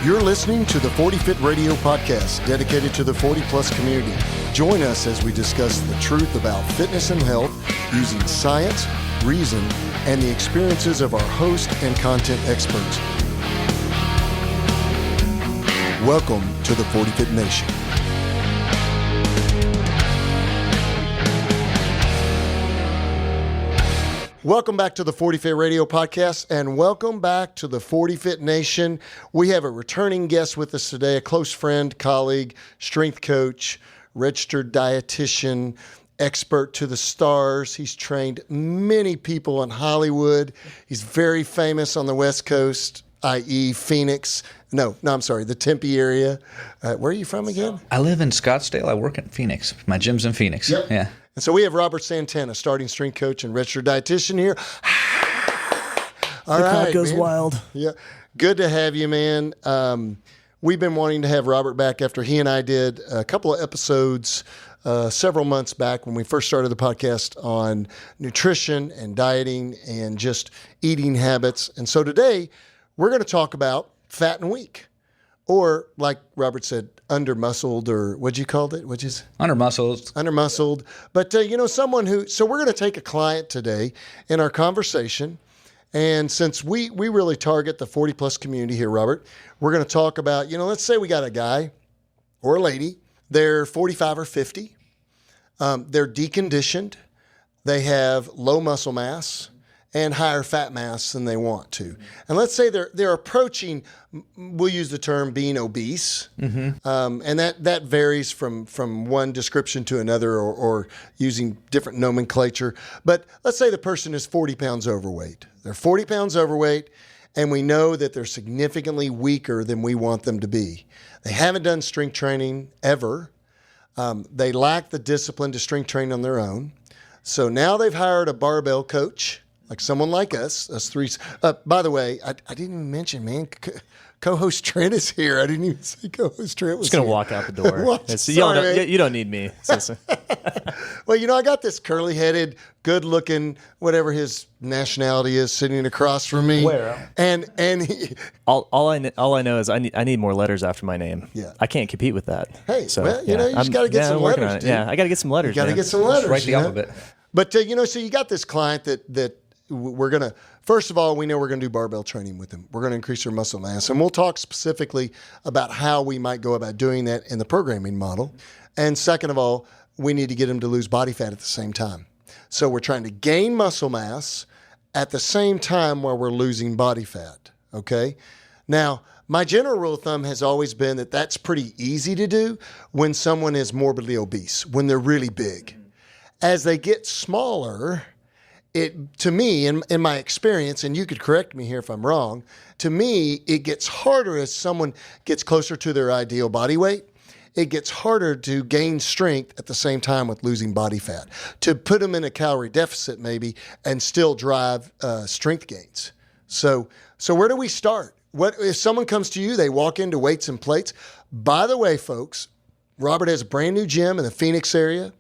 You're listening to the 40 Fit Radio podcast, dedicated to the 40-plus community. Join us as we discuss the truth about fitness and health using science, reason, and the experiences of our host and content experts. Welcome to the 40 Fit Nation. Welcome back to the 40 Fit Radio podcast, and welcome back to the 40 Fit Nation. We have a returning guest with us today, a close friend, colleague, strength coach, registered dietitian, expert to the stars. He's trained many people in Hollywood. He's very famous on the West Coast, i.e. Phoenix. The Tempe area. Where are you from again? I live in Scottsdale. I work in Phoenix. My gym's in Phoenix. Yep. Yeah. And so we have Robert Santana, starting strength coach and registered dietitian here. All the right, crowd goes man. wild. Yeah. Good to have you, man. We've been wanting to have Robert back after he and I did a couple of episodes several months back when we first started the podcast on nutrition and dieting and just eating habits. And so today we're going to talk about fat and weak, or like Robert said, under-muscled, or what'd you call it? Under-muscled. Under-muscled. But, someone who, so we're going to take a client today in our conversation. And since we really target the 40-plus community here, Robert, we're going to talk about, let's say we got a guy or a lady, they're 45 or 50. They're deconditioned. They have low muscle mass and higher fat mass than they want to. And let's say they're approaching, we'll use the term being obese. Mm-hmm. And that varies from one description to another, or using different nomenclature. But let's say the person is 40 pounds overweight. They're 40 pounds overweight, and we know that they're significantly weaker than we want them to be. They haven't done strength training ever. They lack the discipline to strength train on their own. So now they've hired a barbell coach, like someone like us three. By the way, I didn't even mention, man, co-host Trent is here. I didn't even say co-host Trent was Just going to here. walk out the door. Sorry, you don't need me. Well, I got this curly-headed, good-looking, whatever his nationality is, sitting across from me. Where? And he, all I know is I need more letters after my name. Yeah. I can't compete with that. Hey, you just got to get some I'm working letters, on it. dude. Yeah, I got to get some letters. You got to get some letters. Write the alphabet. But, so you got this client that we're going to, first of all, we know we're going to do barbell training with them. We're going to increase their muscle mass. And we'll talk specifically about how we might go about doing that in the programming model. And second of all, we need to get them to lose body fat at the same time. So we're trying to gain muscle mass at the same time while we're losing body fat, okay? Now, my general rule of thumb has always been that that's pretty easy to do when someone is morbidly obese, when they're really big. As they get smaller, to me, in my experience, and you could correct me here if I'm wrong, to me, it gets harder as someone gets closer to their ideal body weight. It gets harder to gain strength at the same time with losing body fat, to put them in a calorie deficit maybe and still drive strength gains. So where do we start? What if someone comes to you, they walk into weights and plates? By the way, folks, Robert has a brand new gym in the Phoenix area.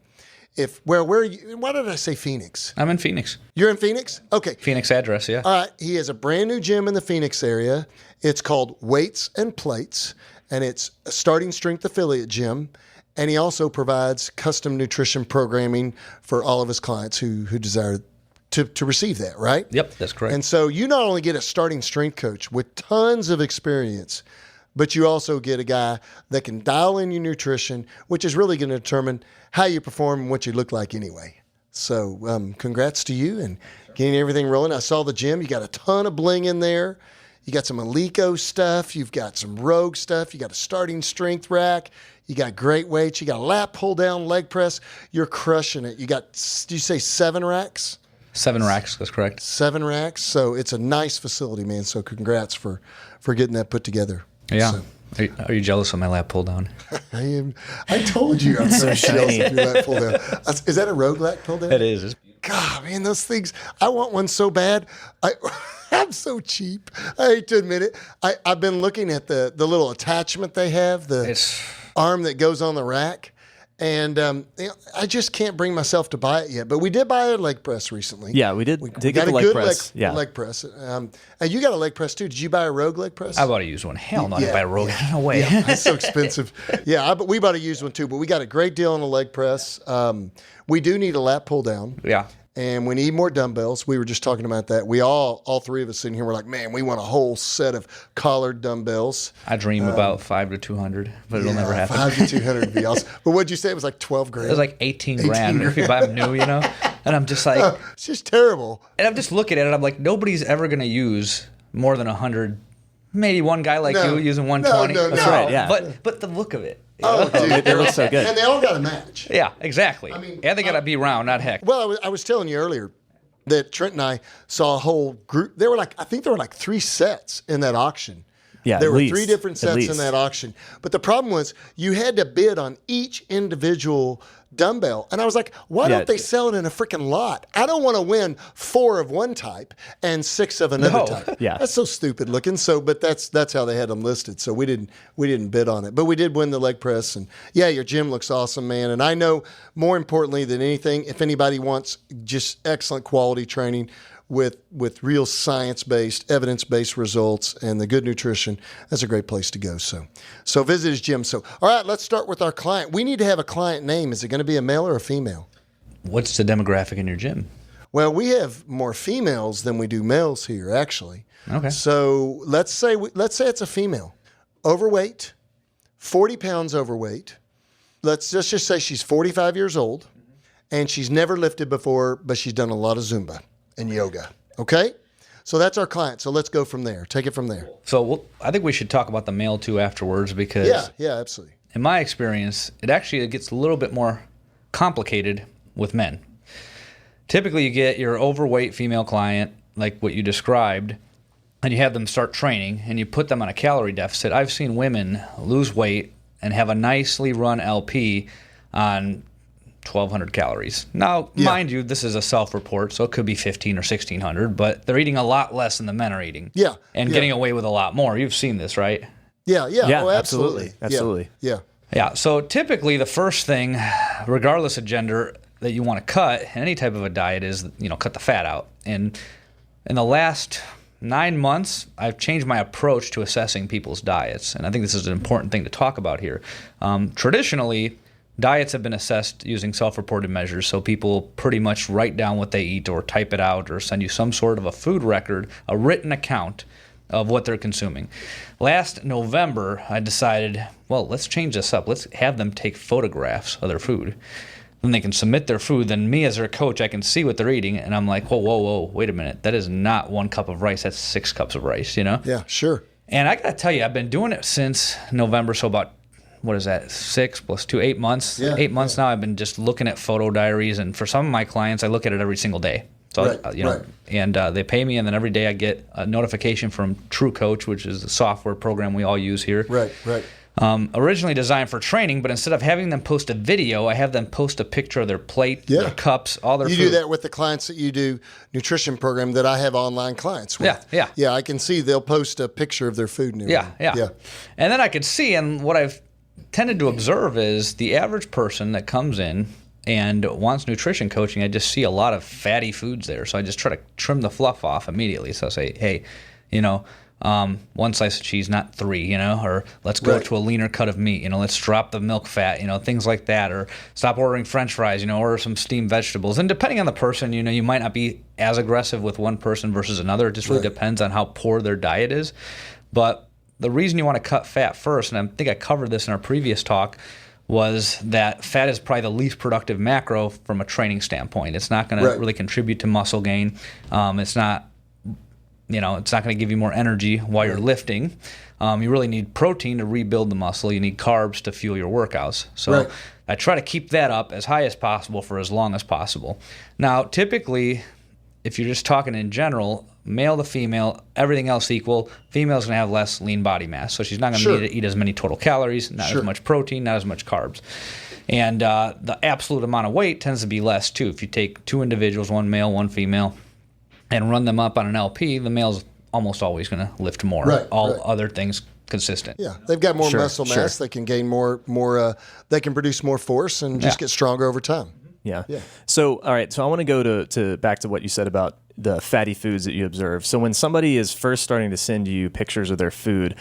Where are you? Why did I say Phoenix? I'm in Phoenix. You're in Phoenix? Okay. Phoenix address, yeah. All right. He has a brand new gym in the Phoenix area. It's called Weights and Plates, and it's a starting strength affiliate gym. And he also provides custom nutrition programming for all of his clients who desire to receive that, right? Yep, that's correct. And so you not only get a starting strength coach with tons of experience, but you also get a guy that can dial in your nutrition, which is really going to determine how you perform and what you look like anyway. So congrats to you and getting everything rolling. I saw the gym. You got a ton of bling in there. You got some Alico stuff. You've got some Rogue stuff. You got a starting strength rack. You got great weights. You got a lat pull down, leg press. You're crushing it. You got, did you say 7 racks? 7 racks, that's correct. 7 racks. So it's a nice facility, man. So congrats for getting that put together. Yeah. So. Are you jealous of my lat pull down? I am. I told you I'm so shiny. Lat pull down. Is that a Rogue lat pull down? It is. God, man, those things. I want one so bad. I'm so cheap. I hate to admit it. I've been looking at the little attachment they have, the arm that goes on the rack, And I just can't bring myself to buy it yet. But we did buy a leg press recently. Yeah, we did. We Did got get a the leg good press. leg press. And you got a leg press too. Did you buy a Rogue leg press? I bought a used one. Hell no, I Yeah, didn't buy a Rogue. yeah. No way. Yeah, it's so expensive. But we bought a used one too. But we got a great deal on a leg press. We do need a lat pull down. Yeah. And we need more dumbbells. We were just talking about that. We all three of us sitting here, we're like, man, we want a whole set of collared dumbbells. I dream about 5 to 200, but it'll never happen. 5 to 200 would be awesome. But what'd you say? It was like 12 grand? It was like 18 grand if you buy them new, you know? And I'm just like, it's just terrible. and I'm just looking at it, I'm like, nobody's ever going to use more than 100. Maybe one guy like No. you using 120. No. That's right, yeah. But the look of it. Oh, dude. They look so good. And they all got to match. Yeah, exactly. mean, and they got to be round, not heck. Well, I was telling you earlier that Trent and I saw a whole group. I think there were like 3 sets in that auction. Yeah, there at were least, 3 different at sets in least. that auction. But the problem was you had to bid on each individual dumbbell. And I was like, why don't they sell it in a freaking lot? I don't want to win 4 of one type and 6 of another No. type. Yeah. That's so stupid looking. So, but that's how they had them listed. So we didn't bid on it. But we did win the leg press. And yeah, your gym looks awesome, man. And I know more importantly than anything, if anybody wants just excellent quality training with real science-based, evidence-based results and the good nutrition, that's a great place to go. So visit his gym. So, all right, let's start with our client. We need to have a client name. Is it going to be a male or a female? What's the demographic in your gym? Well, we have more females than we do males here, actually. Okay. So let's say it's a female, overweight, 40 pounds overweight. Let's just say she's 45 years old, and she's never lifted before, but she's done a lot of Zumba and yoga. Okay? So that's our client. So let's go from there. Take it from there. So I think we should talk about the male too afterwards because Yeah, absolutely. in my experience, it gets a little bit more complicated with men. Typically, you get your overweight female client, like what you described, and you have them start training, and you put them on a calorie deficit. I've seen women lose weight and have a nicely run LP on 1,200 calories. Now, mind you, this is a self-report, so it could be 1,500 or 1,600, but they're eating a lot less than the men are eating. Yeah. And getting away with a lot more. You've seen this, right? Yeah. Oh, absolutely. Absolutely. Yeah. Yeah, so typically the first thing, regardless of gender, that you want to cut in any type of a diet is, cut the fat out. And in the last 9 months, I've changed my approach to assessing people's diets. And I think this is an important thing to talk about here. Traditionally, diets have been assessed using self-reported measures, so people pretty much write down what they eat or type it out or send you some sort of a food record, a written account of what they're consuming. Last November, I decided, well, let's change this up. Let's have them take photographs of their food. Then they can submit their food. Then me as their coach, I can see what they're eating, and I'm like, whoa, wait a minute. That is not 1 cup of rice. That's 6 cups of rice, Yeah, sure. And I got to tell you, I've been doing it since November, so about, 6 plus 2, 8 months. Yeah, 8 months now, I've been just looking at photo diaries, and for some of my clients, I look at it every single day. So, Right. And they pay me, and then every day I get a notification from True Coach, which is the software program we all use here. Right. Originally designed for training, but instead of having them post a video, I have them post a picture of their plate, their cups, all their food. You do that with the clients that you do nutrition program that I have online clients with. Yeah. Yeah, I can see they'll post a picture of their food and everything. Yeah. And then I could see, and what I've tended to observe is the average person that comes in and wants nutrition coaching, I just see a lot of fatty foods there. So I just try to trim the fluff off immediately. So I say, hey, 1 slice of cheese, not 3, or let's go to a leaner cut of meat, let's drop the milk fat, things like that, or stop ordering French fries, order some steamed vegetables. And depending on the person, you might not be as aggressive with one person versus another. It just really depends on how poor their diet is. But the reason you want to cut fat first, and I think I covered this in our previous talk, was that fat is probably the least productive macro from a training standpoint. It's not going to really contribute to muscle gain. It's not it's not going to give you more energy while you're lifting. You really need protein to rebuild the muscle. You need carbs to fuel your workouts. So I try to keep that up as high as possible for as long as possible. Now, typically, if you're just talking in general, male to female, everything else equal, female's going to have less lean body mass. So she's not going to need to eat as many total calories, not as much protein, not as much carbs. And the absolute amount of weight tends to be less, too. If you take 2 individuals, 1 male, 1 female, and run them up on an LP, the male's almost always going to lift more. Other things consistent. Yeah, they've got more Sure, muscle sure. mass. They can gain more. They can produce more force and just get stronger over time. Yeah. Yeah. So, all right. So I want to go to back to what you said about the fatty foods that you observe. So when somebody is first starting to send you pictures of their food,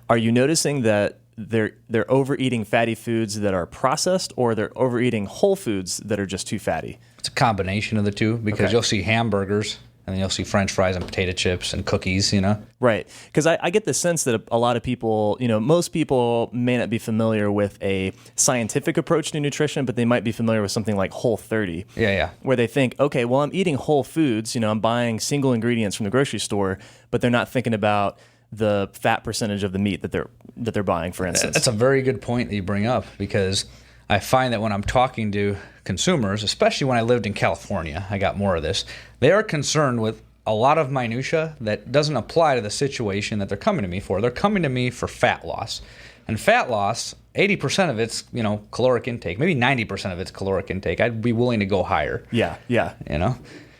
are you noticing that they're overeating fatty foods that are processed, or they're overeating whole foods that are just too fatty? It's a combination of the two, because you'll see hamburgers and then you'll see French fries and potato chips and cookies, Right. Because I get the sense that a lot of people, most people may not be familiar with a scientific approach to nutrition, but they might be familiar with something like Whole30. Yeah. Where they think, okay, well, I'm eating whole foods, I'm buying single ingredients from the grocery store, but they're not thinking about the fat percentage of the meat that they're buying, for instance. That's a very good point that you bring up, because I find that when I'm talking to consumers, especially when I lived in California, I got more of this. They are concerned with a lot of minutia that doesn't apply to the situation that they're coming to me for. They're coming to me for fat loss. And fat loss, 80% of it's, caloric intake, maybe 90% of it's caloric intake. I'd be willing to go higher. Yeah.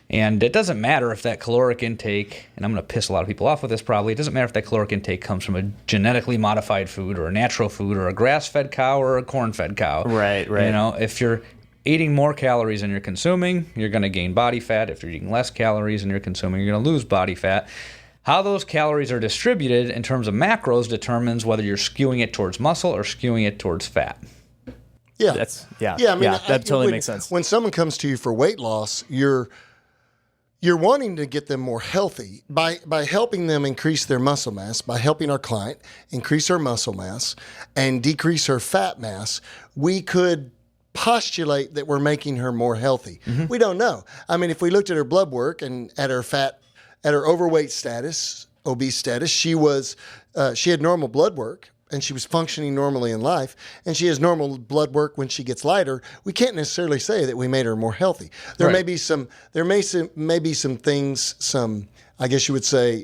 And it doesn't matter if that caloric intake, and I'm going to piss a lot of people off with this probably, it doesn't matter if that caloric intake comes from a genetically modified food or a natural food or a grass-fed cow or a corn-fed cow. Right. If you're eating more calories than you're consuming, you're going to gain body fat. If you're eating less calories than you're consuming, you're going to lose body fat. How those calories are distributed in terms of macros determines whether you're skewing it towards muscle or skewing it towards fat. Yeah. I mean, that totally makes sense. When someone comes to you for weight loss, you're wanting to get them more healthy by helping them increase their muscle mass, by helping our client increase her muscle mass and decrease her fat mass. We could postulate that we're making her more healthy. Mm-hmm. We don't know. I mean, if we looked at her blood work and at her overweight status, obese status, she had normal blood work and she was functioning normally in life, and she has normal blood work when she gets lighter. We can't necessarily say that we made her more healthy. There may be some things, I guess you would say,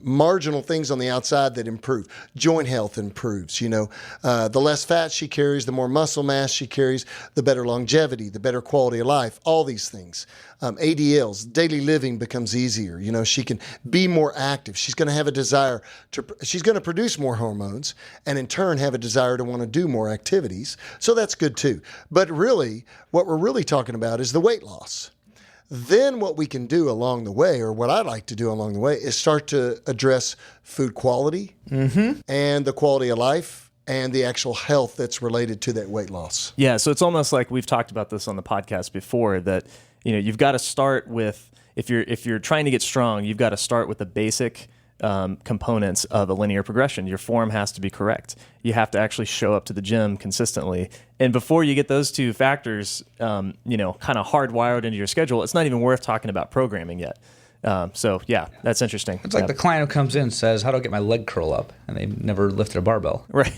marginal things on the outside that improve. Joint health improves. The less fat she carries, the more muscle mass she carries, the better longevity, the better quality of life, all these things. ADLs, daily living becomes easier. She can be more active. She's going to have a desire she's going to produce more hormones and in turn have a desire to want to do more activities. So that's good too. But really, what we're really talking about is the weight loss. Then what we can do along the way, or what I like to do along the way, is start to address food quality and the quality of life and the actual health that's related to that weight loss. Yeah, so it's almost like we've talked about this on the podcast before, that you've got to start with, if you're trying to get strong, you've got to start with the basic components of a linear progression. Your form has to be correct. You have to actually show up to the gym consistently. And before you get those two factors, kind of hardwired into your schedule, it's not even worth talking about programming yet. So yeah, that's interesting. It's like the client who comes in and says, "How do I get my leg curl up?" And they've never lifted a barbell. Right.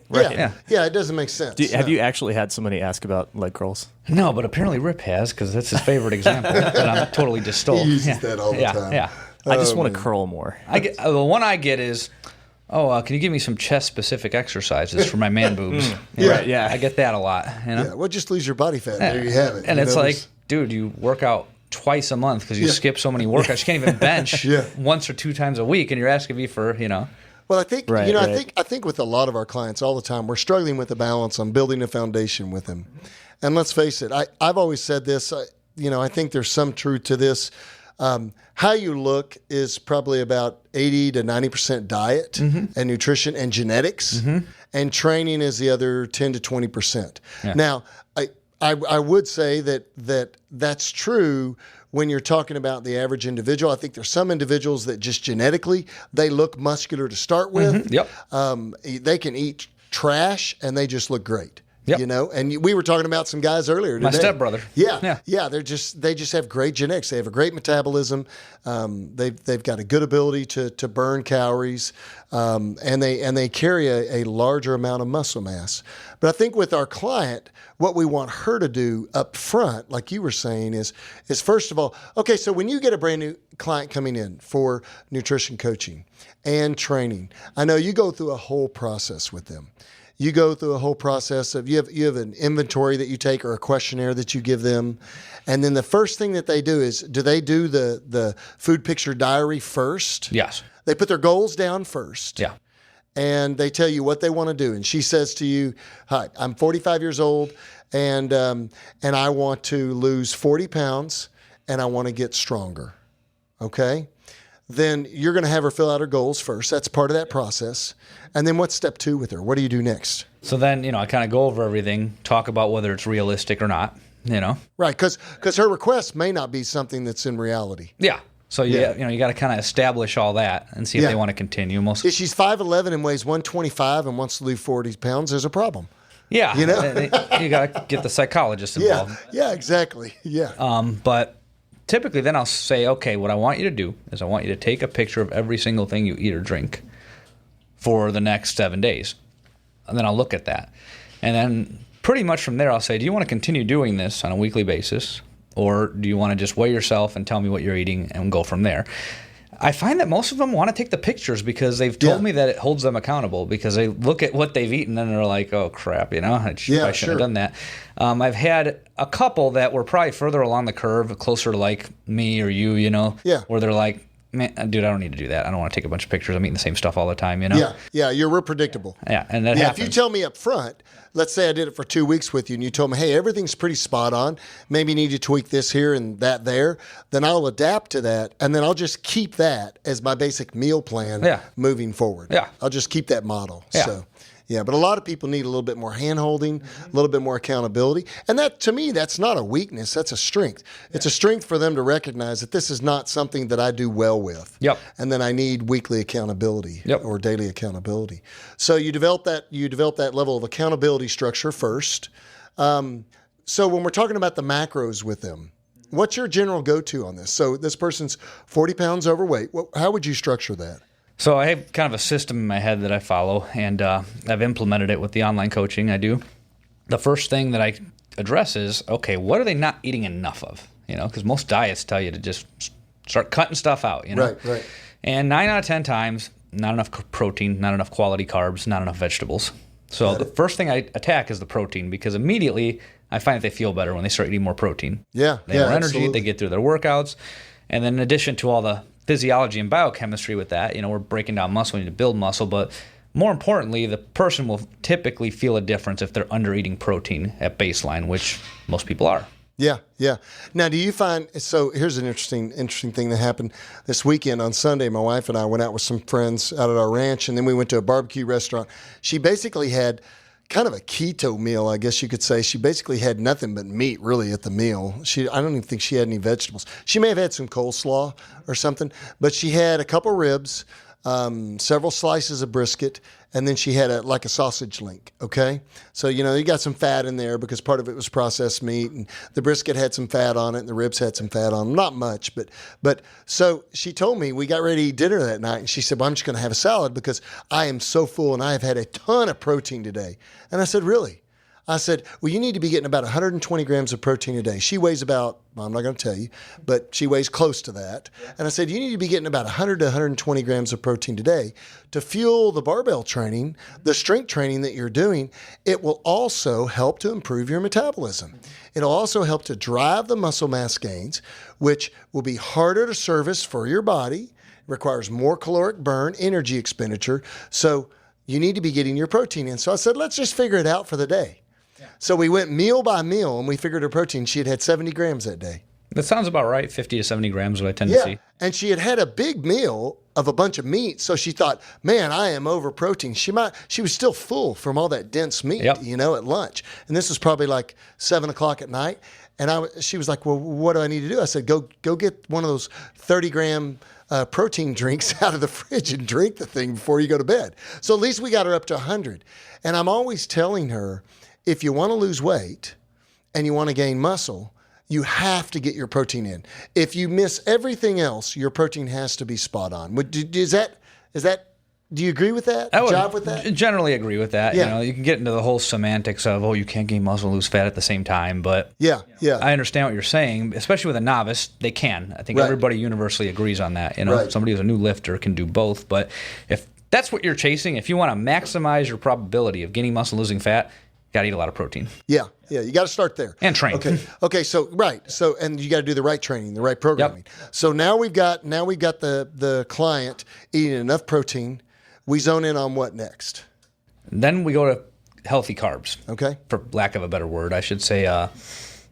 Right. Yeah, it doesn't make sense. Have you actually had somebody ask about leg curls? No, but apparently Rip has, because that's his favorite example that I'm totally just stole. He uses that all the time. Yeah. I just want to curl more. The one I get is, can you give me some chest-specific exercises for my man boobs? Right, yeah. I get that a lot. Yeah, well, just lose your body fat. There you have it. And it's like, dude, you work out twice a month because you skip so many workouts. You can't even bench once or two times a week, and you're asking me for, Well, I think I think with a lot of our clients all the time, we're struggling with the balance on building a foundation with them. And let's face it, I've always said this. I think there's some truth to this. How you look is probably about 80 to 90% diet and nutrition and genetics, and training is the other 10 to 20%. Yeah. Now, I would say that's true when you're talking about the average individual. I think there's some individuals that just genetically, they look muscular to start with. Yep. They can eat trash and they just look great. Yep. And we were talking about some guys earlier today. My stepbrother. Yeah. They just have great genetics. They have a great metabolism. They've got a good ability to burn calories, and they carry a larger amount of muscle mass. But I think with our client, what we want her to do up front, like you were saying, is first of all, okay, so when you get a brand new client coming in for nutrition coaching and training, I know you go through a whole process with them. You go through a whole process of you have an inventory that you take or a questionnaire that you give them. And then the first thing that they do is, do they do the food picture diary first? Yes. They put their goals down first. Yeah. and they tell you what they want to do. And she says to you, "Hi, I'm 45 years old, and I want to lose 40 pounds, and I want to get stronger." Okay? Then you're going to have her fill out her goals first. That's part of that process. And then what's step 2 with her? What do you do next? So then, I kind of go over everything, talk about whether it's realistic or not, Right, because her request may not be something that's in reality. Yeah. So, you got to kind of establish all that and see if they want to continue. If she's 5'11" and weighs 125 and wants to lose 40 pounds, there's a problem. Yeah. You got to get the psychologist involved. Yeah, exactly. Yeah. But typically then I'll say, okay, what I want you to do is I want you to take a picture of every single thing you eat or drink for the next 7 days. And then I'll look at that. And then pretty much from there I'll say, do you want to continue doing this on a weekly basis? Or do you want to just weigh yourself and tell me what you're eating and go from there? I find that most of them want to take the pictures because they've told me that it holds them accountable because they look at what they've eeaten and they're like, oh, crap, I shouldn't have done that. I've had a couple that were probably further along the curve, closer to like me or you, where they're like, man, dude, I don't need to do that. I don't want to take a bunch of pictures. I'm eating the same stuff all the time, Yeah, you're real predictable. Yeah, and that happens. If you tell me up front, let's say I did it for 2 weeks with you and you told me, hey, everything's pretty spot on. Maybe you need to tweak this here and that there. Then I'll adapt to that. And then I'll just keep that as my basic meal plan moving forward. Yeah. I'll just keep that model. Yeah. So, but a lot of people need a little bit more hand-holding, a little bit more accountability. And that, to me, that's not a weakness. That's a strength. It's a strength for them to recognize that this is not something that I do well with. Yep. And then I need weekly accountability or daily accountability. So you develop that level of accountability structure first. So when we're talking about the macros with them, what's your general go-to on this? So this person's 40 pounds overweight. How would you structure that? So I have kind of a system in my head that I follow, and I've implemented it with the online coaching I do. The first thing that I address is, okay, what are they not eating enough of? Because most diets tell you to just start cutting stuff out, Right. And 9 out of 10 times, not enough protein, not enough quality carbs, not enough vegetables. So the first thing I attack is the protein because immediately I find that they feel better when they start eating more protein. Yeah. They have more energy, absolutely. they get through their workouts. And then in addition to all the physiology and biochemistry with that, we're breaking down muscle, we need to build muscle, but more importantly, the person will typically feel a difference if they're under eating protein at baseline, which most people are. Yeah. Now, do you find, so here's an interesting thing that happened this weekend. On Sunday, my wife and I went out with some friends out at our ranch, and then we went to a barbecue restaurant. She basically had kind of a keto meal, I guess you could say. She basically had nothing but meat really at the meal. I don't even think she had any vegetables. She may have had some coleslaw or something, but she had a couple ribs, several slices of brisket, and then she had a sausage link, okay? So, you got some fat in there because part of it was processed meat, and the brisket had some fat on it, and the ribs had some fat on them. Not much, but so she told me, we got ready to eat dinner that night, and she said, well, I'm just going to have a salad because I am so full, and I have had a ton of protein today. And I said, really? I said, well, you need to be getting about 120 grams of protein a day. She weighs about, well, I'm not going to tell you, but she weighs close to that. And I said, you need to be getting about 100 to 120 grams of protein today to fuel the barbell training, the strength training that you're doing. It will also help to improve your metabolism. It'll also help to drive the muscle mass gains, which will be harder to service for your body, requires more caloric burn, energy expenditure. So you need to be getting your protein in. So I said, let's just figure it out for the day. So we went meal by meal, and we figured her protein. She had 70 grams that day. That sounds about right, 50 to 70 grams, what I tend to see. And she had a big meal of a bunch of meat, so she thought, man, I am over protein. She was still full from all that dense meat, at lunch. And this was probably like 7 o'clock at night. And she was like, well, what do I need to do? I said, go get one of those 30-gram protein drinks out of the fridge and drink the thing before you go to bed. So at least we got her up to 100. And I'm always telling her, if you want to lose weight and you want to gain muscle, you have to get your protein in. If you miss everything else, your protein has to be spot on. Is that? Do you agree with that? I would jive with that? Generally agree with that. Yeah. You can get into the whole semantics of, you can't gain muscle and lose fat at the same time. But yeah. I understand what you're saying, especially with a novice, they can. I think everybody universally agrees on that. Somebody who's a new lifter can do both. But if that's what you're chasing, if you want to maximize your probability of gaining muscle and losing fat, got to eat a lot of protein. Yeah. You got to start there. And train. Okay. So, right. So, and you got to do the right training, the right programming. So now we've got the client eating enough protein. We zone in on what next? Then we go to healthy carbs. Okay. For lack of a better word, I should say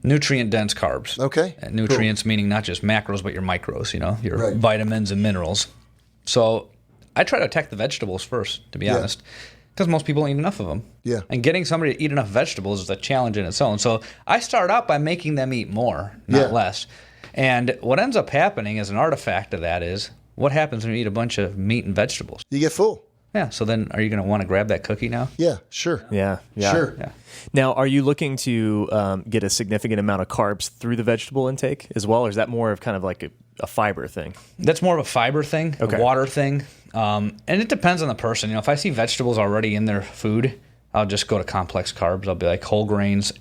nutrient-dense carbs. Okay. And nutrients meaning not just macros, but your micros, your Right. vitamins and minerals. So I try to attack the vegetables first, to be honest, because most people don't eat enough of them. Yeah. And getting somebody to eat enough vegetables is a challenge in its own. So I start out by making them eat more, not less. And what ends up happening as an artifact of that is what happens when you eat a bunch of meat and vegetables? You get full. Yeah. So then are you going to want to grab that cookie now? Yeah, sure. Yeah. Sure. Yeah. Now, are you looking to get a significant amount of carbs through the vegetable intake as well, or is that more of kind of like a fiber thing? That's more of a fiber thing, a water thing. And it depends on the person. If I see vegetables already in their food, I'll just go to complex carbs. I'll be like whole grains,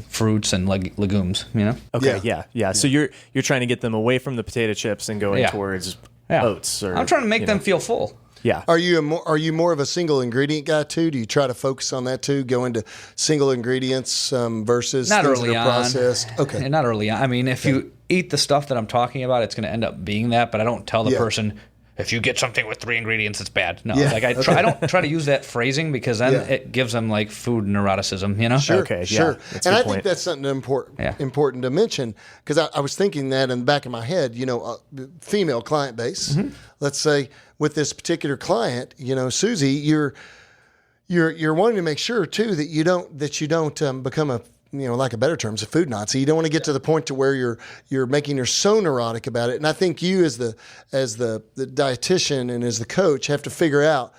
fruits, and legumes, Okay, yeah. So you're trying to get them away from the potato chips and going towards oats. Or, I'm trying to make them feel full. Yeah. Are you more of a single ingredient guy too? Do you try to focus on that too? Go into single ingredients versus Not things early that are on. processed? Okay. And not early on. I mean, if you eat the stuff that I'm talking about, it's going to end up being that. But I don't tell the person, if you get something with 3 ingredients, it's bad. No, I don't try to use that phrasing because then it gives them like food neuroticism, Sure, Okay, sure. That's a And good I point. think that's something important to mention because I was thinking that in the back of my head, female client base, let's say with this particular client, Susie, you're wanting to make sure too that you don't become a, like a better term, a food Nazi. You don't want to get to the point to where you're making her so neurotic about it. And I think you as the dietitian and as the coach have to figure out,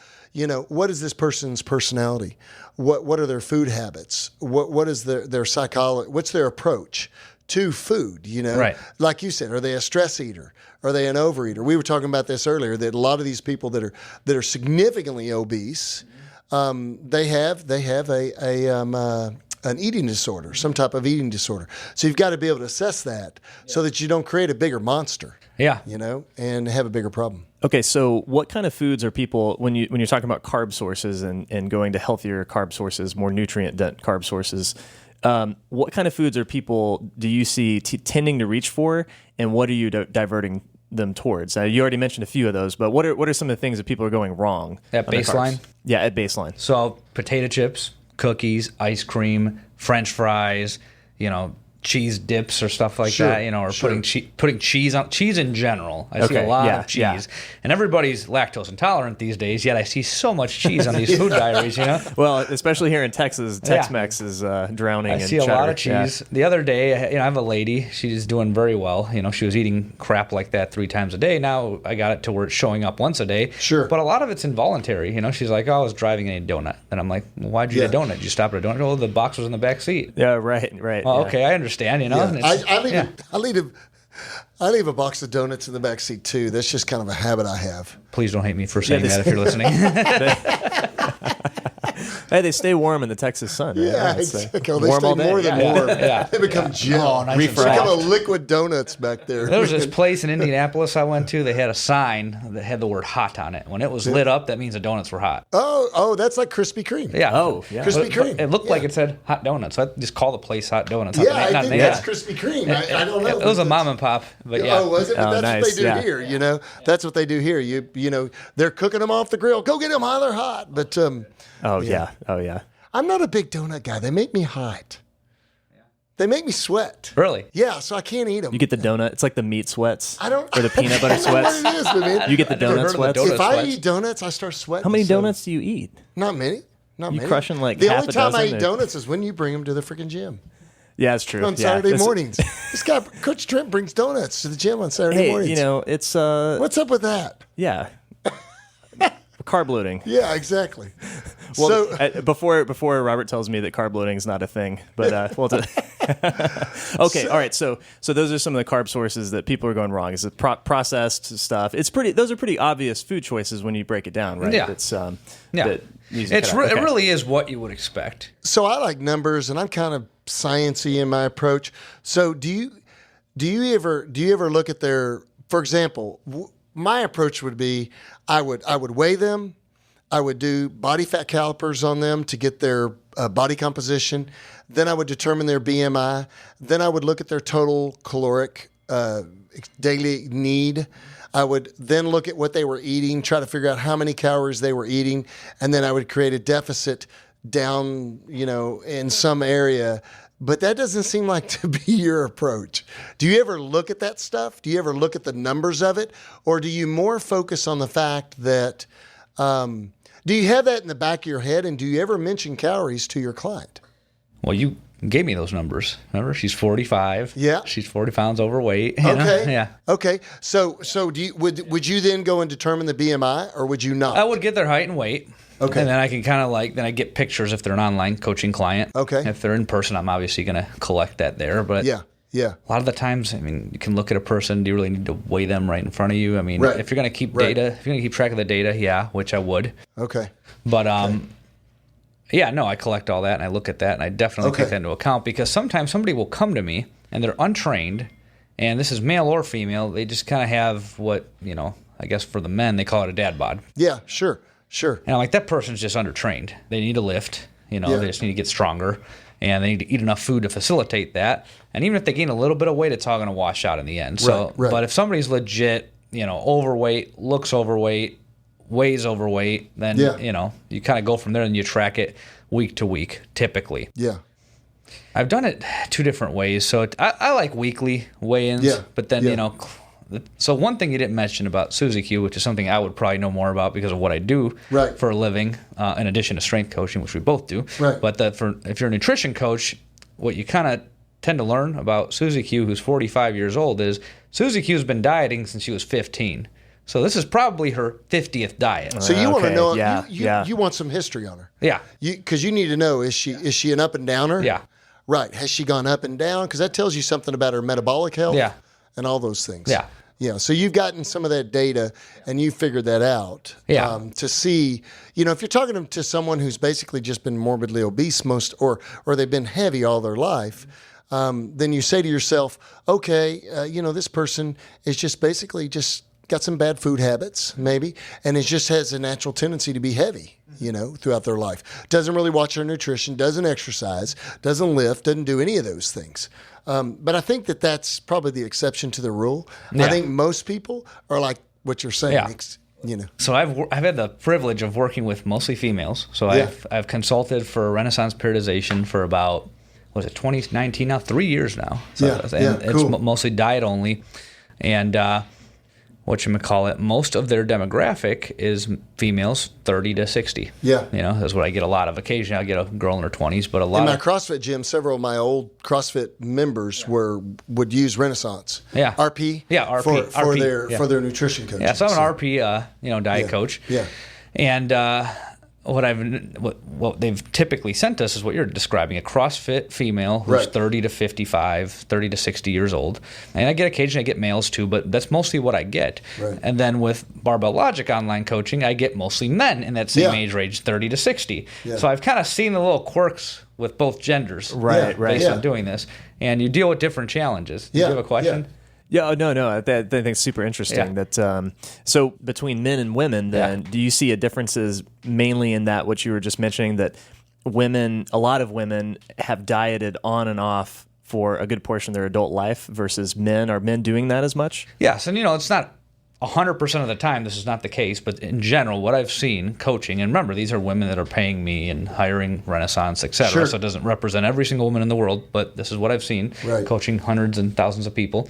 what is this person's personality? What are their food habits? What is their psychology? What's their approach to food? Right. Like you said, are they a stress eater? Are they an overeater? We were talking about this earlier that a lot of these people that are significantly obese, they have an eating disorder, some type of eating disorder. So you've got to be able to assess that so that you don't create a bigger monster. Yeah. And have a bigger problem. Okay, so what kind of foods are people when you're talking about carb sources and going to healthier carb sources, more nutrient-dense carb sources? What kind of foods do you see tending to reach for, and what are you diverting them towards? You already mentioned a few of those, but what are some of the things that people are going wrong At on their baseline? carbs? Yeah, at baseline. So potato chips, cookies, ice cream, French fries, cheese dips or stuff like that, or putting cheese on cheese in general. I see a lot of cheese, and everybody's lactose intolerant these days. Yet I see so much cheese on these food diaries. Well, especially here in Texas, Tex-Mex is drowning. I in see a cheddar. lot of cheese. The other day, I have a lady. She's doing very well. She was eating crap like that 3 times a day. Now I got it to where it's showing up once a day. Sure. But a lot of it's involuntary. She's like, "Oh, I was driving a donut," and I'm like, well, "Why'd you eat a donut? Did you stop at a donut?" "Oh, the box was in the back seat." Yeah, right. Oh, okay, I understand. Yeah. I leave a box of donuts in the back seat too. That's just kind of a habit I have. Please don't hate me for saying that if you're listening. Hey, they stay warm in the Texas sun. Right? Yeah, It's, they warm stay all day. more than warm. Yeah. They become gel. Oh, nice They and become a soft. liquid donuts back there. There was this place in Indianapolis I went to. They had a sign that had the word "hot" on it. When it was lit up, that means the donuts were hot. Oh, that's like Krispy Kreme. Yeah. Oh, yeah. Krispy Kreme. It looked like it said "hot donuts." So I just call the place "Hot Donuts." Yeah, I Not think named that's that. Krispy Kreme. I don't know. It was a mom and pop, but yeah. Oh, was it? But Oh, that's what nice. they do Yeah. here. That's what they do here. They're cooking them off the grill. Go get them while they're hot. But Oh yeah. I'm not a big donut guy. They make me hot. They make me sweat. Really? Yeah, so I can't eat them. You get the donut. It's like the meat sweats. I don't. Or the peanut butter I don't know sweats. what it is, but man, You get the I never heard donut of the sweats. donut if I sweats. eat donuts, I start sweating. How many so- donuts do you eat? Not many. Not You many. crushing like the half only a time I dozen eat or- donuts is when you bring them to the freaking gym Yeah, it's true. on Yeah. Saturday This- mornings. This guy, Coach Trent, brings donuts to the gym on Saturday Hey, mornings. it's What's up with that? yeah. Carb loading. Yeah, exactly. Well, so before Robert tells me that carb loading is not a thing, but okay, all right. So those are some of the carb sources that people are going wrong. Is it processed stuff? Those are pretty obvious food choices when you break it down, right? Yeah. It's Yeah. that you can cut out. It Okay. really is what you would expect. So I like numbers, and I'm kind of sciencey in my approach. So do you ever look at their, for example, my approach would be I would weigh them, I would do body fat calipers on them to get their body composition, then I would determine their BMI, then I would look at their total caloric daily need. I would then look at what they were eating, try to figure out how many calories they were eating, and then I would create a deficit down, in some area. But that doesn't seem like to be your approach. Do you ever look at that stuff? Do you ever look at the numbers of it? Or do you more focus on the fact that, do you have that in the back of your head, and do you ever mention calories to your client? Well, you gave me those numbers. Remember, she's 45. Yeah. She's 40 pounds overweight. Okay. Yeah. Okay. So would you then go and determine the BMI, or would you not? I would get their height and weight. Okay. And then I can kind of then I get pictures if they're an online coaching client. Okay. If they're in person, I'm obviously going to collect that there. But yeah. a lot of the times, you can look at a person. Do you really need to weigh them right in front of you? Right. If you're going to keep data, if you're going to keep track of the data, yeah, which I would. Okay. But yeah, no, I collect all that and I look at that and I definitely take that into account, because sometimes somebody will come to me and they're untrained, and this is male or female. They just kind of have what, I guess for the men, they call it a dad bod. Yeah, sure. And I'm like, that person's just undertrained. They need to lift, they just need to get stronger, and they need to eat enough food to facilitate that. And even if they gain a little bit of weight, it's all going to wash out in the end. So, Right. But if somebody's legit, overweight, looks overweight, weighs overweight, then, you kind of go from there and you track it week to week, typically. Yeah. I've done it two different ways. So I like weekly weigh-ins, but then, so one thing you didn't mention about Suzy Q, which is something I would probably know more about because of what I do for a living, in addition to strength coaching, which we both do. Right. But if you're a nutrition coach, what you kind of tend to learn about Suzy Q, who's 45 years old, is Suzy Q's been dieting since she was 15. So this is probably her 50th diet. So you want to know, Yeah. you want some history on her. Yeah. Because you need to know, is she an up and downer? Yeah. Right. Has she gone up and down? Because that tells you something about her metabolic health. Yeah. And all those things. Yeah. Yeah. So you've gotten some of that data and you figured that out. Yeah. To see, if you're talking to someone who's basically just been morbidly obese or they've been heavy all their life, then you say to yourself, okay, this person is just basically just got some bad food habits, maybe, and it just has a natural tendency to be heavy, throughout their life. Doesn't really watch their nutrition, doesn't exercise, doesn't lift, doesn't do any of those things. But I think that's probably the exception to the rule. Yeah. I think most people are like what you're saying. Yeah. So I've had the privilege of working with mostly females. So I've consulted for Renaissance periodization for about, 2019 now? 3 years now. So it's mostly diet only. And most of their demographic is females 30 to 60. Yeah. That's what I get a lot of. Occasionally I'll get a girl in her 20s, but a lot in my CrossFit gym, several of my old CrossFit members would use Renaissance. Yeah. RP. Yeah, RP. For their nutrition coaching. Yeah, so I'm an RP diet coach. Yeah. And what they've typically sent us is what you're describing, a CrossFit female who's 30 to 55, 30 to 60 years old. And occasionally I get males too, but that's mostly what I get. Right. And then with Barbell Logic online coaching, I get mostly men in that same age range, 30 to 60. Yeah. So I've kind of seen the little quirks with both genders based on doing this. And you deal with different challenges. Do you have a question? Yeah. Yeah, no. I think it's super interesting. Yeah. That so between men and women, then do you see a differences mainly in that what you were just mentioning, that a lot of women have dieted on and off for a good portion of their adult life versus men? Are men doing that as much? Yes, and it's not 100% of the time this is not the case, but in general, what I've seen coaching, and remember, these are women that are paying me and hiring Renaissance, et cetera, so it doesn't represent every single woman in the world, but this is what I've seen, coaching hundreds and thousands of people.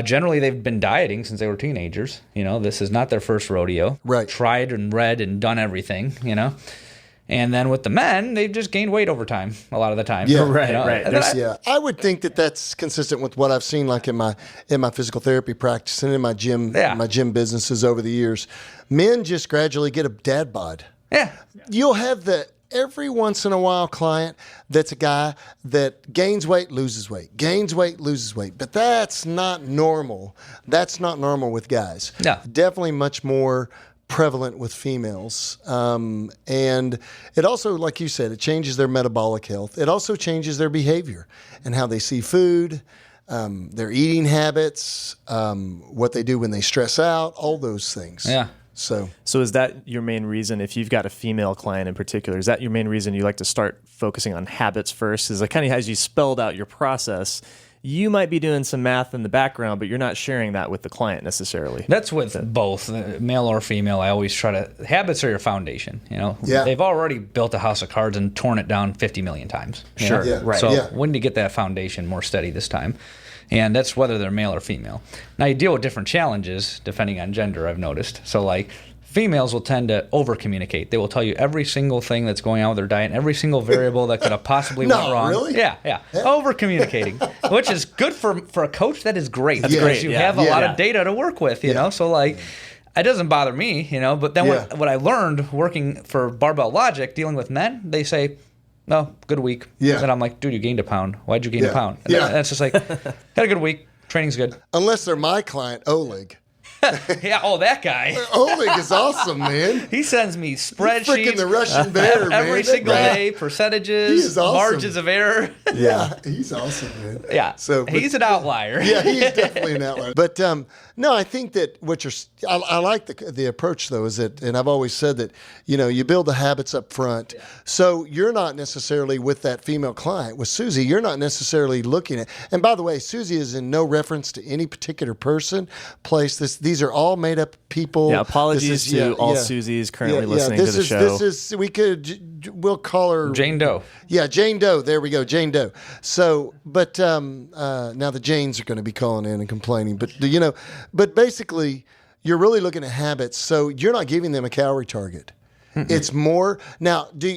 Generally, they've been dieting since they were teenagers. This is not their first rodeo. Right. Tried and read and done everything, And then with the men, they've just gained weight over time, a lot of the time. Yeah, right. I would think that's consistent with what I've seen, like in my physical therapy practice and in my gym businesses over the years. Men just gradually get a dad bod. Yeah. You'll have every once in a while client that's a guy that gains weight, loses weight, gains weight, loses weight. But that's not normal. That's not normal with guys. Yeah. Definitely much more prevalent with females. And it also, like you said, it changes their metabolic health. It also changes their behavior and how they see food, their eating habits, what they do when they stress out, all those things. Yeah. So is that your main reason, if you've got a female client in particular, is that your main reason you like to start focusing on habits first? Is like kind of as you spelled out your process, you might be doing some math in the background, but you're not sharing that with the client necessarily. That's with both, male or female. I always try to, habits are your foundation. Yeah. They've already built a house of cards and torn it down 50 million times. Sure. Yeah. Right. So Yeah. we need to get that foundation more steady this time. And that's whether they're male or female. Now, you deal with different challenges depending on gender, I've noticed. So, like, females will tend to over-communicate. They will tell you every single thing that's going on with their diet, and every single variable that could have possibly went wrong. Really? Yeah. Over-communicating, which is good for a coach. That is great. That's because great, you yeah. have a lot Yeah. of data to work with, you know? So, like, it doesn't bother me, But then what I learned working for Barbell Logic, dealing with men, they say, no, good week. Yeah. And I'm like, dude, you gained a pound. Why'd you gain a pound? And Yeah. that's just like, had a good week. Training's good. Unless they're my client, Oleg. Yeah, that guy. Oleg is awesome, man. He sends me spreadsheets. Freaking the Russian bear, man. Every That single guy- day, percentages, He is awesome. margins of error. Yeah, he's awesome, man. Yeah. So he's an outlier. Yeah, he's definitely an outlier. But no, I think that I like the approach though, is that, and I've always said that, you build the habits up front. Yeah. So you're not necessarily with that female client, with Susie, you're not necessarily looking at, and by the way, Susie is in no reference to any particular person, place. These are all made up people. Yeah, apologies to all Susies currently listening to the show. We'll call her Jane Doe. Yeah, Jane Doe. There we go, Jane Doe. So, but now the Janes are going to be calling in and complaining. But basically, you're really looking at habits. So you're not giving them a calorie target. It's more now. Do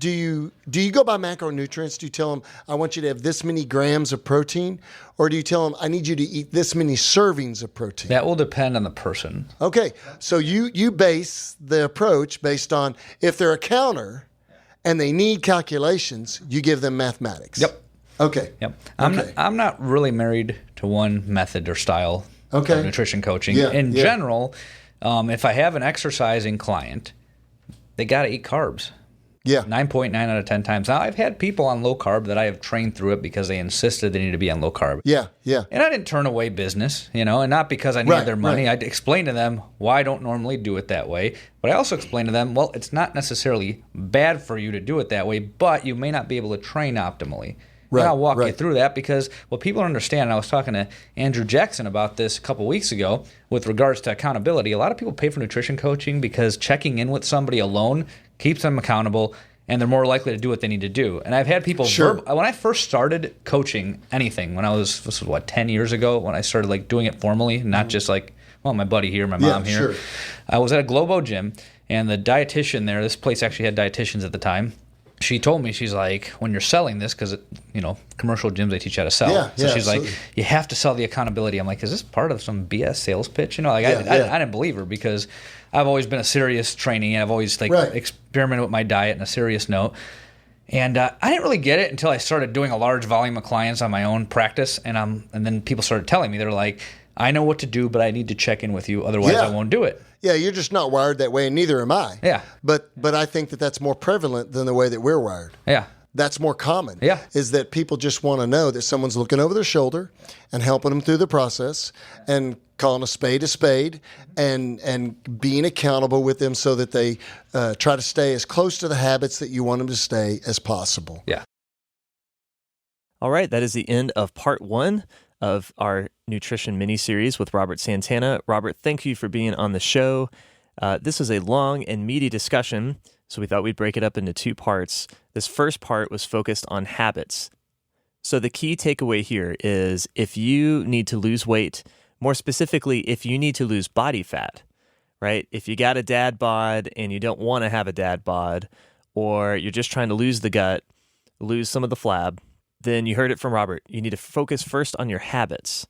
you go by macronutrients? Do you tell them I want you to have this many grams of protein, or do you tell them I need you to eat this many servings of protein? That will depend on the person. Okay, so you base the approach based on if they're a counter and they need calculations, you give them mathematics. Yep. Okay. Yep. Okay. I'm not really married to one method or style of nutrition coaching. Yeah, In general, if I have an exercising client, they got to eat carbs. Yeah. 9.9 out of 10 times. Now, I've had people on low carb that I have trained through it because they insisted they needed to be on low carb. Yeah. Yeah. And I didn't turn away business, and not because I needed their money. I'd explain to them why I don't normally do it that way. But I also explained to them, well, it's not necessarily bad for you to do it that way, but you may not be able to train optimally. And I'll walk you through that because what people don't understand, and I was talking to Andrew Jackson about this a couple weeks ago with regards to accountability. A lot of people pay for nutrition coaching because checking in with somebody alone keeps them accountable and they're more likely to do what they need to do. And I've had people, when I first started coaching anything, this was 10 years ago, when I started doing it formally, not just my buddy here, my mom here. Sure. I was at a Globo gym and the dietitian there, this place actually had dietitians at the time. She told me, she's like, when you're selling this, because, commercial gyms, they teach you how to sell. So she's absolutely. like, you have to sell the accountability. I'm like, is this part of some BS sales pitch? I didn't believe her because I've always been a serious trainee and I've always experimented with my diet in a serious note. And I didn't really get it until I started doing a large volume of clients on my own practice. And then people started telling me, they're like, I know what to do, but I need to check in with you. Otherwise, I won't do it. Yeah, you're just not wired that way, and neither am I. Yeah. But I think that's more prevalent than the way that we're wired. Yeah. That's more common. Yeah. Is that people just want to know that someone's looking over their shoulder and helping them through the process and calling a spade and being accountable with them so that they try to stay as close to the habits that you want them to stay as possible. Yeah. All right, that is the end of part 1 of our nutrition mini-series with Robert Santana. Robert, thank you for being on the show. This is a long and meaty discussion, so we thought we'd break it up into 2 parts. This first part was focused on habits. So the key takeaway here is if you need to lose weight, more specifically, if you need to lose body fat, right? If you got a dad bod and you don't want to have a dad bod, or you're just trying to lose the gut, lose some of the flab, then you heard it from Robert. You need to focus first on your habits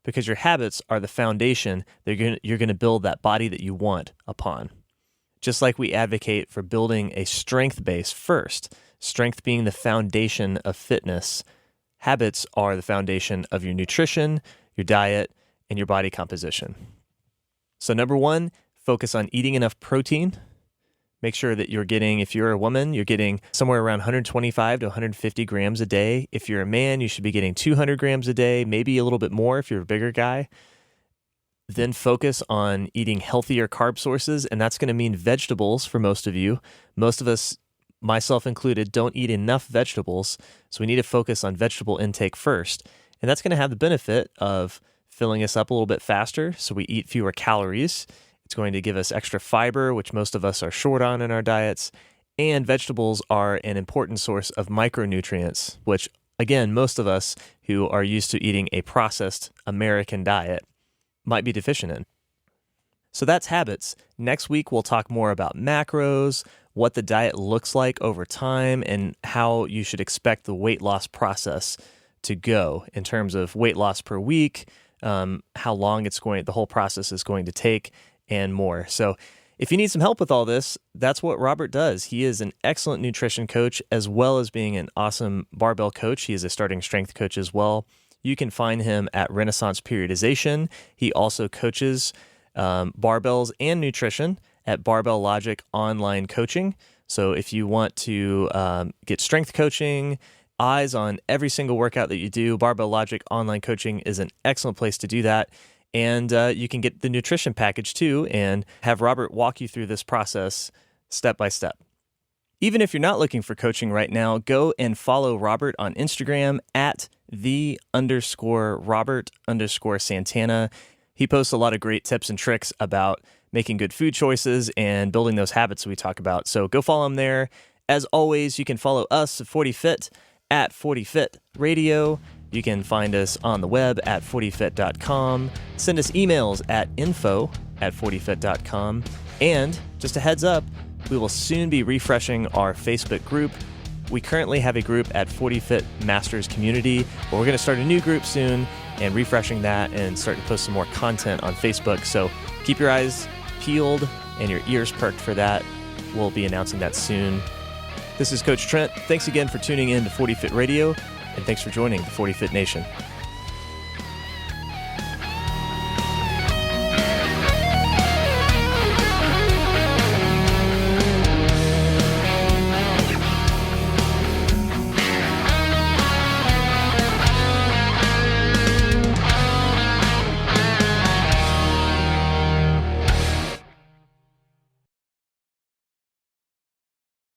because your habits are the foundation that you're going to build that body that you want upon. Just like we advocate for building a strength base first, strength being the foundation of fitness, habits are the foundation of your nutrition, your diet, and your body composition. So number 1, focus on eating enough protein. Make sure that you're getting, if you're a woman, you're getting somewhere around 125 to 150 grams a day. If you're a man, you should be getting 200 grams a day, maybe a little bit more if you're a bigger guy. Then focus on eating healthier carb sources, and that's going to mean vegetables for most of you. Most of us, myself included, don't eat enough vegetables, so we need to focus on vegetable intake first. And that's going to have the benefit of filling us up a little bit faster, so we eat fewer calories. It's going to give us extra fiber, which most of us are short on in our diets. And vegetables are an important source of micronutrients, which, again, most of us who are used to eating a processed American diet might be deficient in. So that's habits. Next week, we'll talk more about macros, what the diet looks like over time, and how you should expect the weight loss process to go in terms of weight loss per week, how long the whole process is going to take, and more. So if you need some help with all this, that's what Robert does. He is an excellent nutrition coach, as well as being an awesome barbell coach. He is a starting strength coach as well. You can find him at Renaissance Periodization. He also coaches barbells and nutrition at Barbell Logic Online Coaching. So if you want to get strength coaching, eyes on every single workout that you do, Barbell Logic Online Coaching is an excellent place to do that. And you can get the nutrition package too and have Robert walk you through this process step by step. Even if you're not looking for coaching right now, go and follow Robert on Instagram at @the_Robert_Santana. He posts a lot of great tips and tricks about making good food choices and building those habits we talk about. So go follow him there. As always, you can follow us at 40fit at 40fit radio. You can find us on the web at 40fit.com. Send us emails at info@40fit.com. And just a heads up, we will soon be refreshing our Facebook group. We currently have a group at 40fit Masters Community, but we're going to start a new group soon and refreshing that and start to post some more content on Facebook. So keep your eyes peeled and your ears perked for that. We'll be announcing that soon. This is Coach Trent. Thanks again for tuning in to 40fit Radio, and thanks for joining the 40fit Nation.